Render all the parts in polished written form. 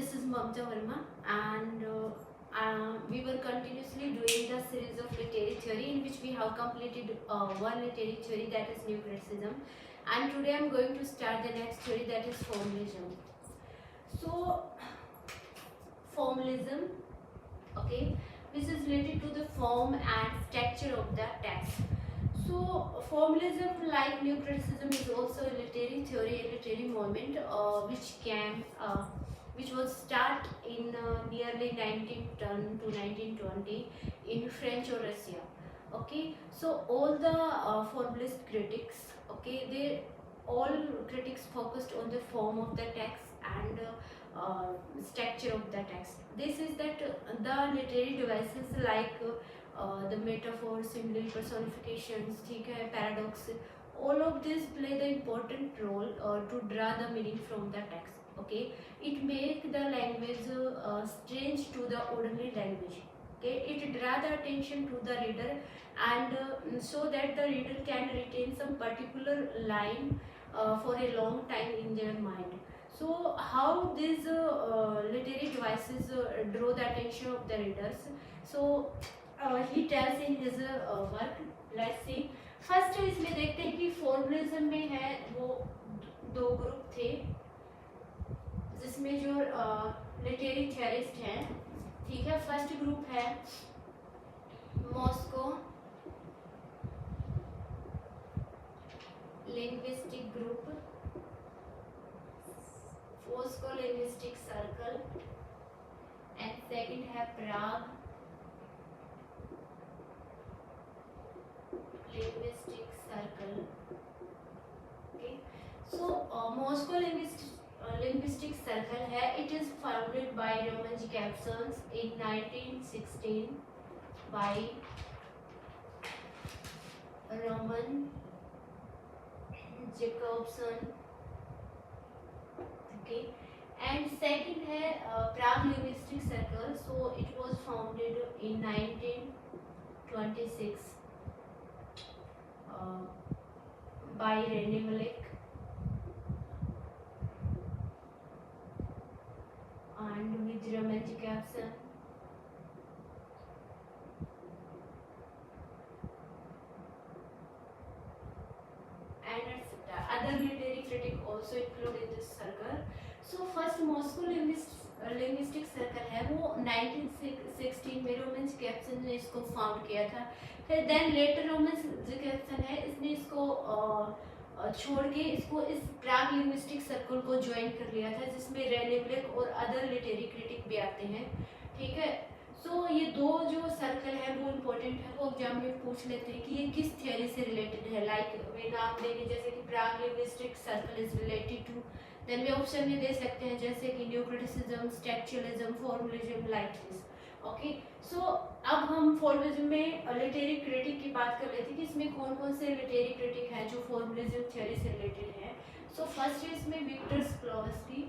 this is Mamta Verma, and we were continuously doing the series of literary theory in which we have completed one literary theory, that is new criticism, and today I am going to start the next theory, that is formalism. So formalism, okay, which is related to the form and structure of the text. So formalism, like new criticism, is also a literary theory, a literary movement which was start in nearly 1910 to 1920 in French or Russia. Okay, so all the formalist critics, okay, they all critics focused on the form of the text and structure of the text. This is that the literary devices like the metaphor, simile, personifications, ठीक है, paradox, all of this play the important role to draw the meaning from the text. Okay, it make the language strange to the ordinary language. Okay, it draw the attention to the reader and so that the reader can retain some particular line for a long time in their mind. So how these literary devices draw the attention of the readers? So he tells in his work, let's see. First इसमें देखते हैं कि formalism में है वो दो group थे, जिसमें जो लिटरेरी थियरिस्ट हैं, ठीक है. फर्स्ट ग्रुप है Moscow linguistic group, Moscow linguistic circle, and second है प्राग linguistic circle. Okay, so Moscow linguistic circle है, it is founded by Roman Jacobson in 1916 by Roman Jacobson. Okay, and second है Prague linguistic circle, so it was founded in 1926 by René Malik and with Roman Jacobson. And other literary critics also included in this circle. So first Moscow linguistic circle है वो 1916 में Roman जैकब्सन ने इसको found किया था. फिर then later Roman जैकब्सन है, इसने इसको छोड़ के इसको इस प्राग लिंग्विस्टिक सर्कल को ज्वाइन कर लिया था, जिसमें रेने ब्लेक और अदर लिटरेरी क्रिटिक भी आते हैं. ठीक है, सो ये दो जो सर्कल है वो इम्पोर्टेंट है, वो एग्जाम में पूछ लेते हैं कि ये किस थियरी से रिलेटेड है. लाइक वे नाम देंगे जैसे कि Prague linguistic circle is related to, then they option में दे सकते हैं जैसे कि new criticism, structuralism, formalism, like this. Okay, so अब हम फॉर्मलिज्म में लिटरेरी क्रिटिक की बात कर लेते हैं कि इसमें कौन कौन से लिटरेरी क्रिटिक हैं जो फॉर्मलिज्म थियरी से रिलेटेड है. सो फर्स्ट है इसमें Victor स्क्लोवस्की,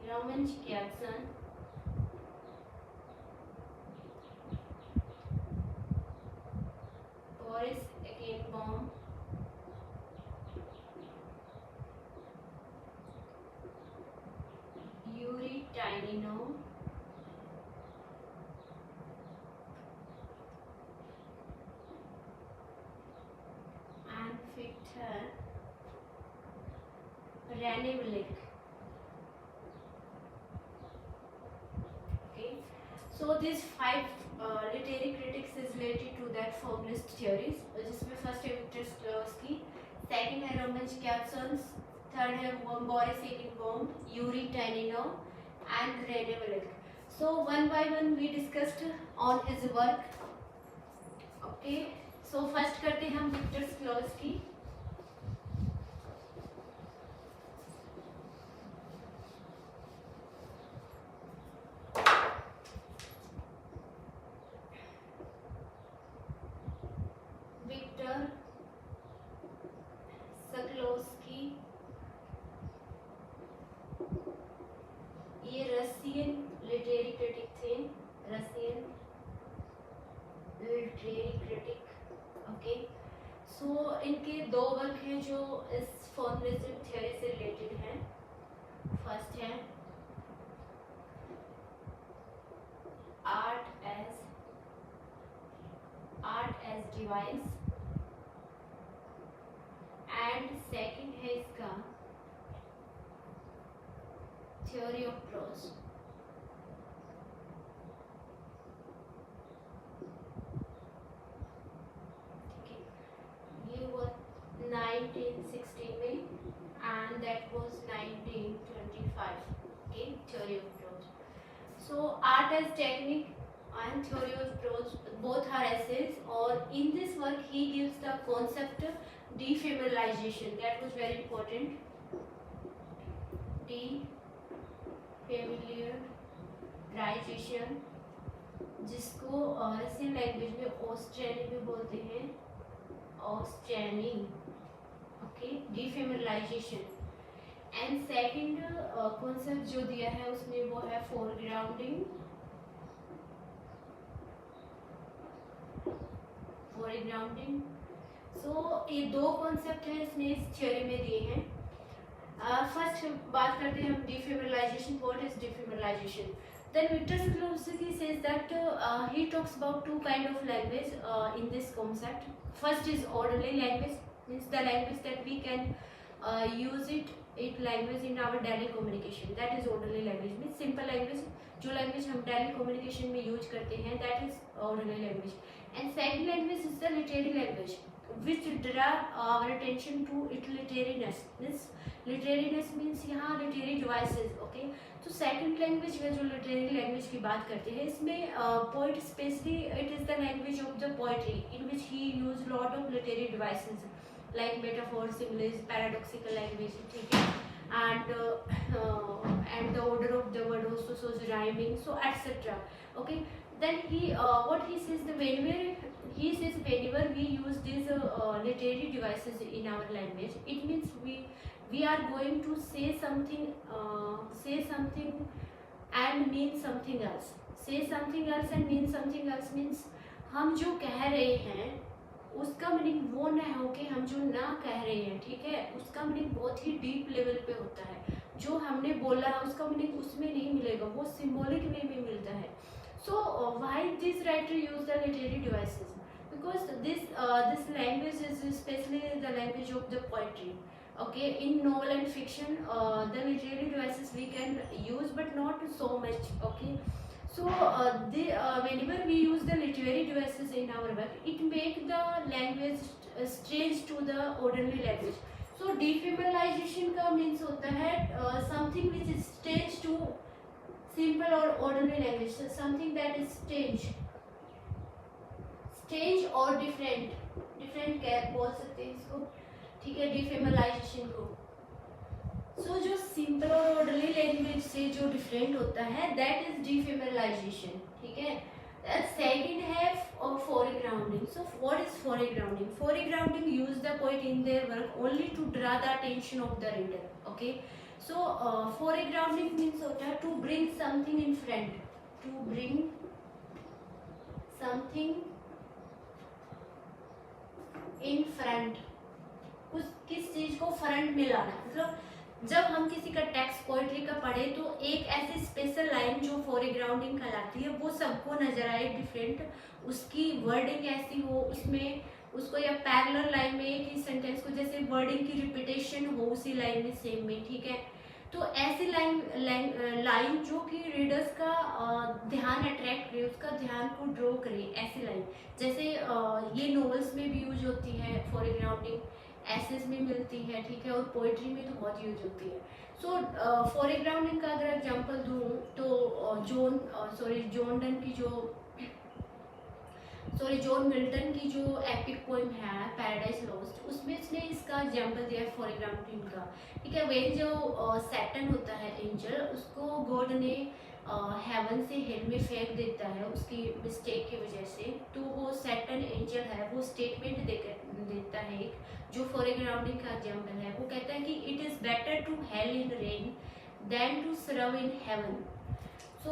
Roman Jacobson, Boris Eichenbaum, Yuri Tainino, and Victor René Malik. Okay, so these five literary critics is related to that formalist theories, जिसमें फर्स्ट है Victor Shklovsky, second है Roman Jakobson, third है Boris Eikhenbaum, Yuri Tynyanov and Rene Wellek. So one by one we discussed on his work. Okay, so first करते हैं हम Victor स्क्लोवस्की. Victor स्क्लोवस्की ये Russian literary critic थे, Russian literary सो इनके दो work हैं जो इस फॉर्मुलिज्म थ्योरी से रिलेटेड हैं. फर्स्ट है art edge device, and second है इसका थ्योरी ऑफ प्रोज. ये हुआ 1916 में and that was 1925. Okay, theory of prose. So art as technique and theory of prose both are essays, or in this work he gives the concept defamiliation. That was very important. Defamiliarization, जिसको Russian language में ऑस्ट्रेनिंग भी बोलते हैं. ऑस्ट्रेनिंग. Okay, डिफेमिलाइजेशन. And second concept जो दिया है उसमें वो है फोरग्राउंडिंग. सो ये दो कॉन्सेप्ट है इसने इस थ्योरी में दिए हैं. फर्स्ट बात करते हैं हम defamiliarization. What is defamiliarization? Then Victor Shklovsky says that he talks about two kind of language in this concept. First is orderly language, means the language that we can use it language in our daily communication. That is orderly language. Means simple language, जो language हम daily communication में use करते हैं, that is orderly language. And second language is the literary language, which draw our attention to its literariness. Literariness means यहाँ literary devices. Okay, तो second language में जो literary language की बात करते हैं इसमें poet specially it is the language of the poetry in which he use lot of literary devices like metaphor, similes, paradoxical language. ठीक है, and the order of the word also shows rhyming, so etc. Okay, then he what he says, the whenever we use these literary devices in our language, it means we are going to say something and mean something else. Say something else and mean something else means हम जो कह रहे हैं उसका meaning वो न हो कि हम जो ना कह रहे हैं. ठीक है, उसका मीनिंग बहुत ही डीप लेवल पे होता है. जो हमने बोला है उसका मीनिंग उसमें नहीं मिलेगा, वो सिंबॉलिक वे में मिलता है. So why this writer use the literary devices? Because this language is especially the language of the poetry. Okay, in novel and fiction the literary devices we can use but not so much. Okay, so whenever we use the literary devices in our work, it make the language strange to the ordinary language. So defamiliation का means होता है something which is strange to simple or ordinary language. So something that is strange or different क्या बोल सकते हैं इसको. ठीक है, डिफेमिलाइजेशन को. सो जो सिंपल और ऑर्डरली लैंग्वेज से जो डिफरेंट होता है दैट इज डिफेमिलाइजेशन. ठीक है, सेकंड है foregrounding. So what is foregrounding? Foregrounding use the poet in their work only to draw the attention of the reader. Okay, so foregrounding means होता है to bring something in front, to bring something in front. किस चीज को front में लाना. मतलब जब हम किसी का टेक्स्ट पोइट्री का पढ़े तो एक ऐसी स्पेशल लाइन जो फोरग्राउंडिंग कहलाती है वो सबको नजर आए डिफरेंट, उसकी वर्डिंग ऐसी हो उसमें उसको, या पैरेलल लाइन में एक ही सेंटेंस को जैसे वर्डिंग की रिपीटेशन हो उसी लाइन में सेम में. ठीक है, तो ऐसी लाइन जो कि रीडर्स का ध्यान अट्रैक्ट करे, उसका ध्यान को ड्रॉ करे. ऐसी लाइन जैसे ये नॉवेल्स में भी यूज होती है फोरग्राउंडिंग, एसेस में मिलती है. ठीक है, और पोइट्री में तो बहुत यूज होती है. सो फोरग्राउंडिंग का अगर एग्जांपल दूँ तो जॉन मिल्टन की जो एपिक पोएम है पैराडाइज लॉस्ट, उसमें इसने इसका एग्जांपल दिया है फोरग्राउंडिंग का. ठीक है, वेन जो सैटर्न होता है एंजल, उसको गॉड ने हेवन से हेल में फेंक देता है उसकी मिस्टेक की वजह से. तो वो सैटर्न एंजल है वो स्टेटमेंट देता है जो फोरग्राउंडिंग का एग्जांपल है. वो कहता है कि it is better to hell in reign than to serve in heaven. So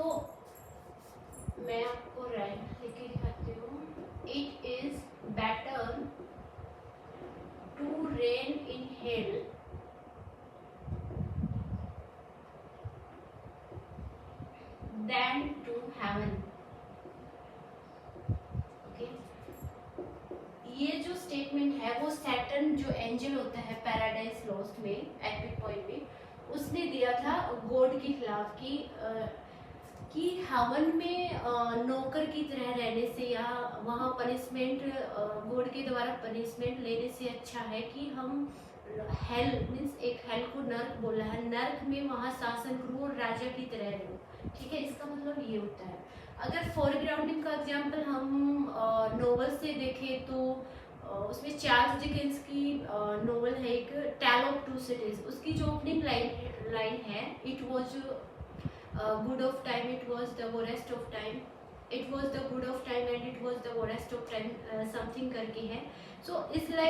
मैं आपको राइट लिख के दिखाती हूँ. इट इज बेटर सैटर्न जो एंजल होता है पैराडाइज लॉस्ट में एपिक पॉइंट में, उसने दिया था गॉड के खिलाफ कि हवन में नौकर की तरह रहने से या वहाँ पनिशमेंट गॉड के द्वारा पनिशमेंट लेने से अच्छा है कि हम हेल मीन्स एक हेल को नर्क बोला है, नर्क में वहाँ शासन करो और राजा की तरह रहो। ठीक है, इसका मतलब ये होता है। अगर फोरग्राउंडिंग का एग्जांपल हम नोवेल से देखें तो उसमें चार्ल्स डिकेंस की नोवेल है एक टेल ऑफ टू सिटीज। उसकी जो ओपनिंग लाइन है, it was good of time, it was the worst of time, it was the good of time and it was the worst of time, something करके है। सो इसलिए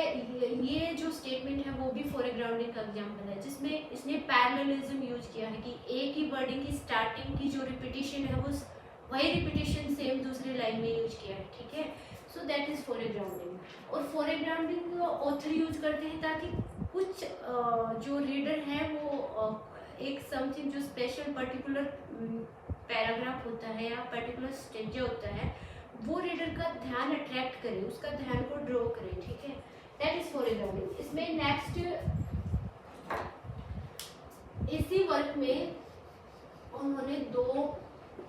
ये जो statement है वो भी फोरग्राउंडिंग का एग्जांपल है, जिसमें इसने पैरेललिज्म यूज किया है कि एक ही वर्डिंग की स्टार्टिंग की जो रिपीटिशन है वो वही रिपीटिशन सेम दूसरी लाइन में यूज किया है। ठीक है, सो दैट इज फोरग्राउंडिंग। और फोरग्राउंडिंग ऑथर यूज करते हैं ताकि कुछ जो रीडर है वो एक समथिंग जो स्पेशल पर्टिकुलर पैराग्राफ होता है या पर्टिकुलर स्टेज होता है वो रीडर का ध्यान अट्रैक्ट करे, उसका ध्यान को ड्रॉ करे। ठीक है, दैट इज फोरग्राउंडिंग। इसमें नेक्स्ट इसी वर्क में उन्होंने 2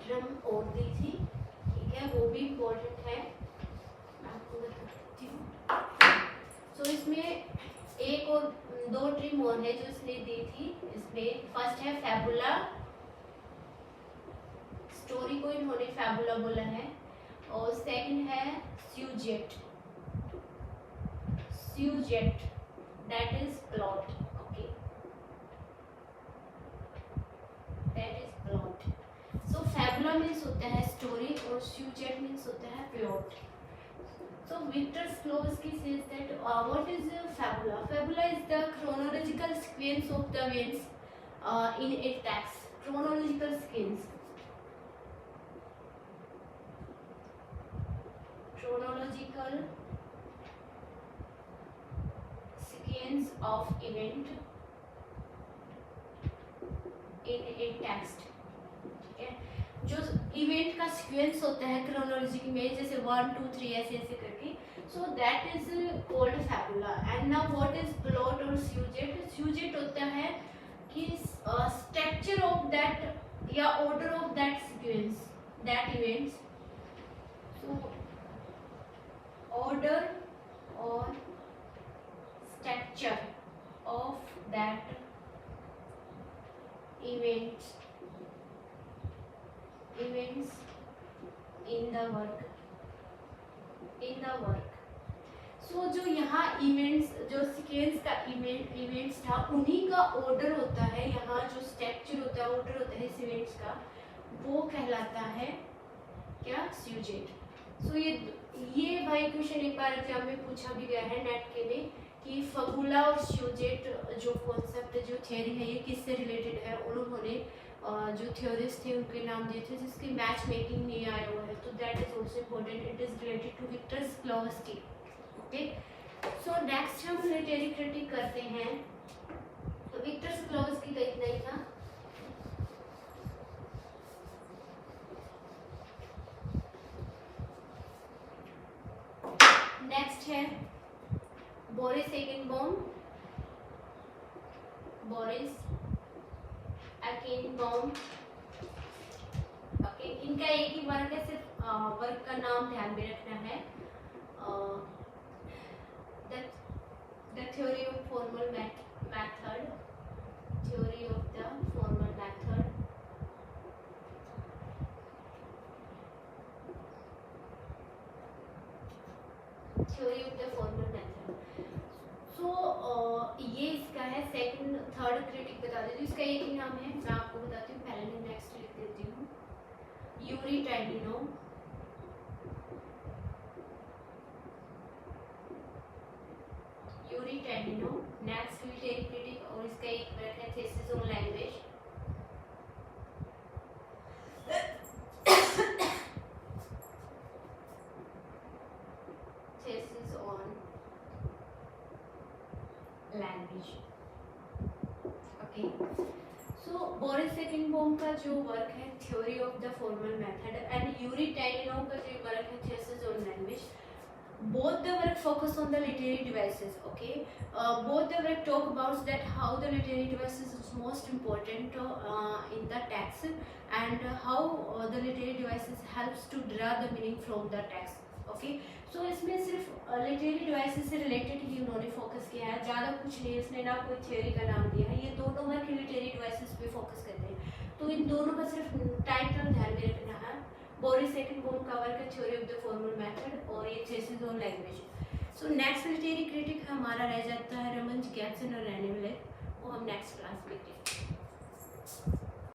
टर्म और दी थी। ठीक है, वो भी इम्पोर्टेंट है, मैं आपको बता देती हूँ। सो इसमें एक और 2 ट्रिम और है जो इसने दी थी। इसमें फर्स्ट है फैबुला, स्टोरी को इन्होंने फैबुला बोला है। और सेकंड है syuzhet, syuzhet that is plot. Okay, that is plot. So fabula means होता है स्टोरी और स्यूजेट मीन्स होता है plot. So Victor Slowsky says that what is a fabula? Fabula is the chronological sequence of the events in a text. Chronological sequence. Chronological sequence of event in a text. ठीक है, जो event का sequence होता है chronology में, जैसे 1 2 3 ऐसे ऐसे करके, so that is called fabula. And now what is plot और स्यूजेट? स्यूजेट होता है कि स्ट्रक्चर ऑफ दैट या order of that sequence, that events. So order और structure of that events in the work, in the work. So जो यहाँ events, जो sequence का इवेंट्स था उन्हीं का ऑर्डर होता है, यहाँ जो स्ट्रक्चर होता है, ऑर्डर होता है इस इवेंट्स का, वो कहलाता है क्या? स्यूजेट। सो ये भाई क्वेश्चन एक बार एग्जाम में पूछा भी गया है नेट के लिए कि फबुला और स्यूजेट जो कॉन्सेप्ट, जो थियरी है, ये किससे रिलेटेड है। उन्होंने जो थ्योरिस्ट थे उनके नाम दिए थे जिसकी मैच मेकिंग नहीं आया हुआ है, तो that is also important. It is related to Victor Shklovsky. Okay, so next हम लिटरेरी क्रिटिक करते हैं। तो विक्टर स्लोवस्की का इतना ही था। नेक्स्ट है बोरिस एकेनबॉम, बोरिस एकेनबॉम। ओके, इनका एक ही वर्क है, सिर्फ वर्क का नाम ध्यान में रखना है। The theory of formal method, theory of the formal method. Theory of the formal method. So ये इसका है सेकंड, थर्ड क्रिटिक बता देती हूँ। इसका एक ही नाम है, मैं आपको बताती हूँ, पहले मैं नेक्स्ट लिख देती हूँ। Yuri Tynyanov, Yuri Tynyanov next literary critic. और इसका एक वर्क है thesis on language. Thesis on language. Okay, so Boris Eikhenbaum का जो वर्क है theory of the formal method and Yuri Tynyanov का जो वर्क है thesis on language, both the work focus on the literary devices. Okay, both the work talk about that how the literary devices is most important in the text, and how the literary devices helps to draw the meaning from the text. Okay, so इसमें सिर्फ literary devices से related ही उन्होंने focus किया है, ज़्यादा कुछ नहीं, इसने ना कोई थ्योरी का नाम दिया है, ये दोनों वर्क लिटरेरी डिवाइसेस पे फोकस करते हैं। तो इन दोनों का सिर्फ टाइटल ध्यान में रखना है, बोरिस एकिनबॉम का वर्क है theory of the formal method, और ये thesis on language. So next literary critic हमारा रह जाता है रमन जैक्सन और रेने मिलर, वो हम नेक्स्ट क्लास में देखते हैं।